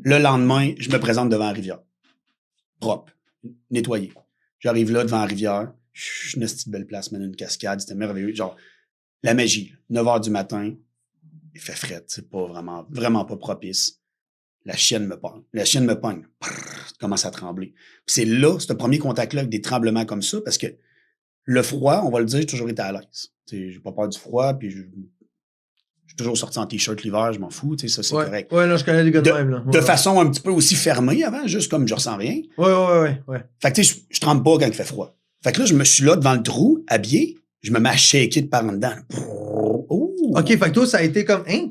Le lendemain, je me présente devant la rivière. Propre, nettoyé. J'arrive là devant la rivière. Une petite belle place, une cascade. C'était merveilleux. Genre, la magie. 9h du matin. Il fait fret. C'est pas vraiment pas propice. La chienne me pogne. Prrr, commence à trembler. Puis c'est là, ce premier contact-là, avec des tremblements comme ça, parce que le froid, on va le dire, j'ai toujours été à l'aise. T'sais, j'ai pas peur du froid, puis j'ai toujours sorti en t-shirt l'hiver, je m'en fous, ça c'est correct. Ouais, là, je connais des gars de même, là. De façon un petit peu aussi fermée avant, juste comme je ressens rien. Ouais. Fait que tu sais, je tremble pas quand il fait froid. Fait que là, je me suis là devant le trou, habillé, je me mets à shaker de par en dedans. OK, fait que toi, ça a été comme, hein?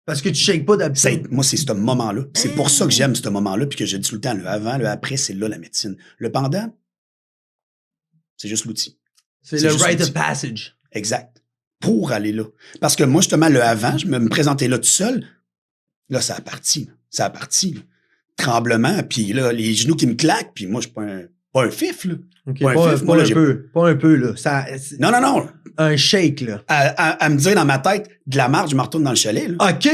Parce que tu shakes pas d'habitude. Moi, c'est ce moment-là. C'est pour ça que j'aime ce moment-là, puis que je dis tout le temps, le avant, le après, c'est là la médecine. Le pendant, c'est juste l'outil. C'est le rite of passage. Exact. Pour aller là. Parce que moi, justement, le avant, je me présentais là tout seul. Là, ça a parti. Là. Tremblement, puis là, les genoux qui me claquent, puis moi, je suis pas un fif, là. Okay, pas un peu, là. Non. Un shake, là. À me dire dans ma tête, de la marge, je me retourne dans le chalet, là. OK.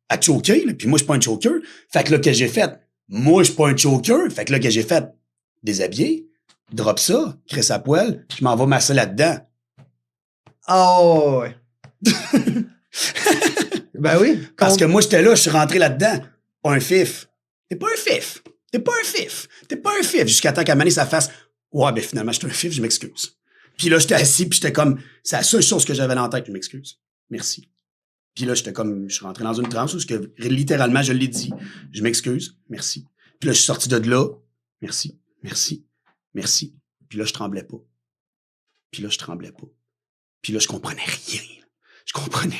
À choker, là, puis moi, je suis pas un choker. Fait que là, que j'ai fait? Moi, je suis pas un choker. Fait que là, que j'ai fait? Déshabiller, drop ça, crée sa poêle, je m'en vais masser là-dedans. Oh, ouais. Ben oui. Parce que moi, j'étais là, je suis rentré là-dedans. Pas un fif. T'es pas un fif. Jusqu'à temps qu'à Mané, ça fasse, ouais, ben finalement, je suis un fif, je m'excuse. Puis là, j'étais assis, puis j'étais comme, c'est la seule chose que j'avais dans la tête, je m'excuse. Merci. Puis là, j'étais comme, je suis rentré dans une transe où littéralement, je l'ai dit, je m'excuse, merci. Puis là, je suis sorti de là, merci. Puis là, je tremblais pas. Puis là, je comprenais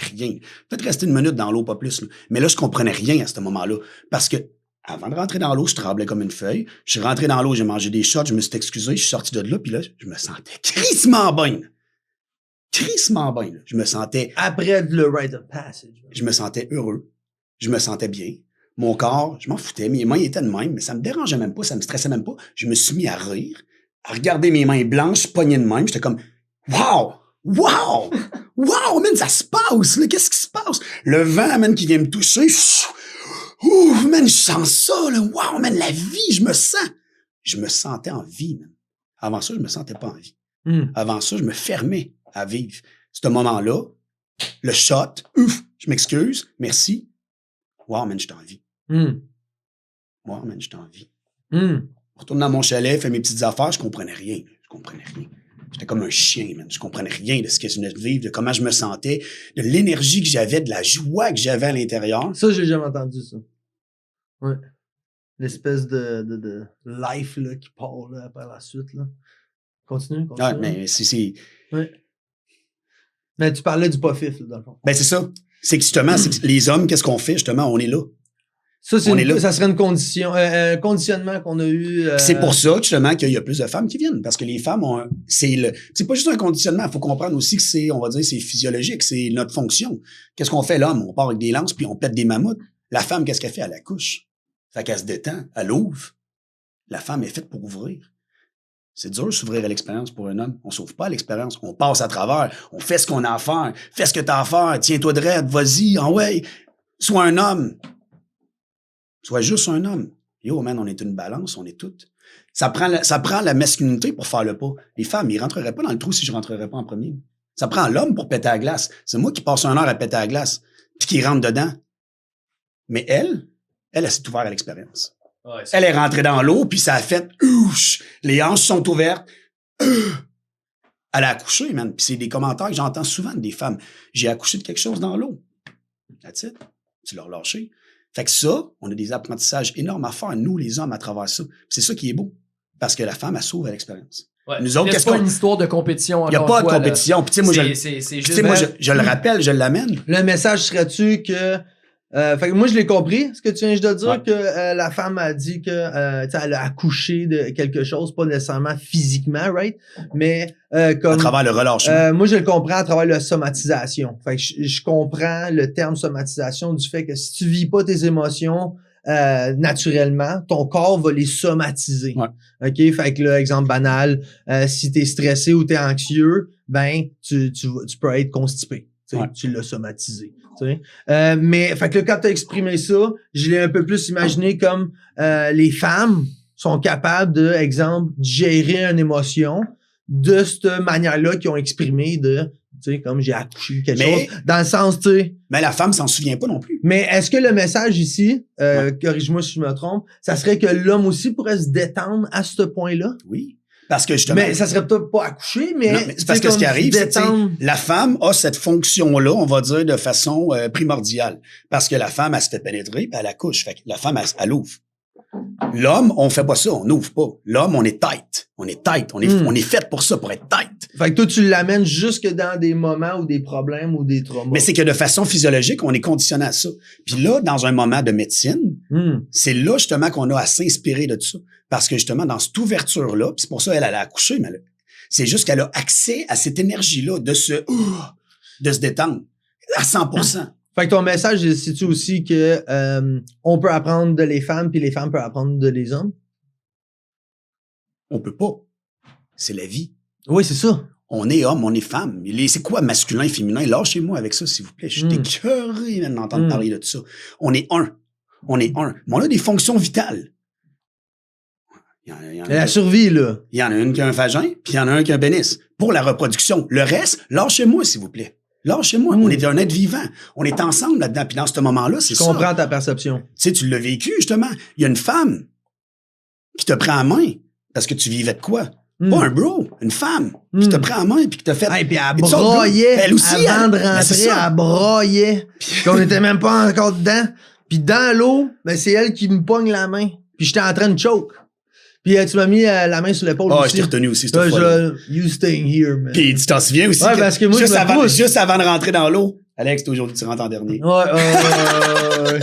rien. Peut-être rester une minute dans l'eau, pas plus. Là. Mais là, je comprenais rien à ce moment-là. Parce que avant de rentrer dans l'eau, je tremblais comme une feuille. Je suis rentré dans l'eau, j'ai mangé des shots, je me suis excusé, je suis sorti de là, puis là, je me sentais crissement bien. Je me sentais... Après le rite of passage. Je me sentais heureux. Je me sentais bien. Mon corps, je m'en foutais. Mes mains étaient de même, mais ça me dérangeait même pas, ça me stressait même pas. Je me suis mis à rire, à regarder mes mains blanches, pognées de même. J'étais comme, wow, man, ça se passe, là. Qu'est-ce qui se passe? Le vent, man, qui vient me toucher. Ouh, man, je sens ça, là. Wow, man, la vie, je me sentais en vie, man. Avant ça, je me sentais pas en vie. Avant ça, je me fermais à vivre. Ce moment-là, le shot, je m'excuse, merci. Wow, man, j'étais en vie. Wow, man, j'étais en vie. Retourne dans mon chalet, fais mes petites affaires, je comprenais rien. J'étais comme un chien, man. Je comprenais rien de ce que je venais de vivre, de comment je me sentais, de l'énergie que j'avais, de la joie que j'avais à l'intérieur. Ça, j'ai jamais entendu ça. Ouais. L'espèce de life là, qui part là, par la suite. Là. Continue. Ouais, mais c'est... Ouais. Mais tu parlais du pas fif, là, dans le fond. Ben, c'est ça. C'est que justement, les hommes, qu'est-ce qu'on fait, justement? On est là. Ça, ça serait une condition, un conditionnement qu'on a eu. C'est pour ça, justement, qu'il y a plus de femmes qui viennent. Parce que les femmes ont, c'est pas juste un conditionnement. Il faut comprendre aussi que c'est physiologique. C'est notre fonction. Qu'est-ce qu'on fait, l'homme? On part avec des lances puis on pète des mammouths. La femme, qu'est-ce qu'elle fait? Elle accouche. Fait qu'elle se détend. Elle ouvre. La femme est faite pour ouvrir. C'est dur de s'ouvrir à l'expérience pour un homme. On s'ouvre pas à l'expérience. On passe à travers. On fait ce qu'on a à faire. Fais ce que t'as à faire. Tiens-toi droit. Vas-y. Ouais. Sois un homme. Sois juste un homme. Yo, man, on est une balance, on est toutes. Ça prend la masculinité pour faire le pas. Les femmes, ils rentreraient pas dans le trou si je rentrerais pas en premier. Ça prend l'homme pour péter la glace. C'est moi qui passe 1 heure à péter la glace, puis qui rentre dedans. Mais elle s'est ouverte à l'expérience. Ouais, elle est rentrée dans l'eau, puis ça a fait les hanches sont ouvertes. Elle a accouché, man. Puis c'est des commentaires que j'entends souvent des femmes. J'ai accouché de quelque chose dans l'eau. That's it. Tu l'as relâché. Fait que ça, on a des apprentissages énormes à faire, nous, les hommes, à travers ça. Puis c'est ça qui est beau. Parce que la femme, elle s'ouvre à l'expérience. Ouais. Nous autres, c'est pas une histoire de compétition. Il n'y a pas de compétition. Puis tu sais, moi, je le rappelle, je l'amène. Le message serait-tu que... fait que moi, je l'ai compris, ce que tu viens de dire, que la femme a dit que elle a accouché de quelque chose, pas nécessairement physiquement, right? Mais comme... À travers le relâchement. Moi, je le comprends à travers la somatisation. Fait que je comprends le terme somatisation du fait que si tu vis pas tes émotions naturellement, ton corps va les somatiser. Ouais. OK? Fait que là, exemple banal, si t'es stressé ou t'es anxieux, ben tu peux être constipé. Ouais. Tu l'as somatisé. Mais fait que là, quand tu as exprimé ça, je l'ai un peu plus imaginé comme les femmes sont capables de, exemple, gérer une émotion de cette manière-là qu'ils ont exprimé de, tu sais, comme j'ai accouché quelque chose. Dans le sens, tu sais. Mais la femme s'en souvient pas non plus. Mais est-ce que le message ici, corrige-moi si je me trompe, ça serait que l'homme aussi pourrait se détendre à ce point-là? Oui. Parce que justement. Mais ça serait peut-être pas accoucher, mais. Non, mais c'est parce que ce qui arrive, c'est que la femme a cette fonction-là, on va dire, de façon primordiale. Parce que la femme, elle se fait pénétrer, puis elle accouche. Fait que la femme, elle ouvre. L'homme, on fait pas ça, on n'ouvre pas. L'homme, on est tight. On est tight. On est fait pour ça, pour être tight. Fait que toi, tu l'amènes jusque dans des moments ou des problèmes ou des traumas. Mais c'est que de façon physiologique, on est conditionné à ça. Puis là, dans un moment de médecine, c'est là justement qu'on a à s'inspirer de tout ça. Parce que justement, dans cette ouverture-là, puis c'est pour ça qu'elle a accouché, mais c'est juste qu'elle a accès à cette énergie-là de se détendre à 100%. Fait que ton message, c'est-tu aussi que on peut apprendre de les femmes puis les femmes peuvent apprendre de les hommes? On peut pas. C'est la vie. Oui, c'est ça. On est homme, on est femme. C'est quoi masculin, féminin? Lâchez-moi avec ça, s'il vous plaît. Je suis écœuré d'entendre parler de tout ça. On est un. On est un. Mais on a des fonctions vitales. La survie, là. Il y en a une qui a un vagin, puis il y en a un qui a un pénis. Pour la reproduction. Le reste, lâchez-moi, s'il vous plaît. Lâchez-moi. On est un être vivant. On est ensemble là-dedans. Puis dans ce moment-là, c'est ça. Je comprends ta perception. Tu sais, tu l'as vécu, justement. Il y a une femme qui te prend en main parce que tu vivais de quoi? Pas un bro, une femme qui te prend en main puis qui t'a fait... Hey, puis elle broyait. Elle aussi, avant de rentrer, elle broyait. Puis on était même pas encore dedans. Puis dans l'eau, ben, c'est elle qui me pogne la main. Puis j'étais en train de choke. Puis tu m'as mis la main sur l'épaule aussi. Je t'ai retenu aussi, cette fois-là. You staying here, man. Puis tu t'en souviens aussi parce que moi, juste avant de rentrer dans l'eau, Alex, aujourd'hui, tu rentres en dernier. Ouais.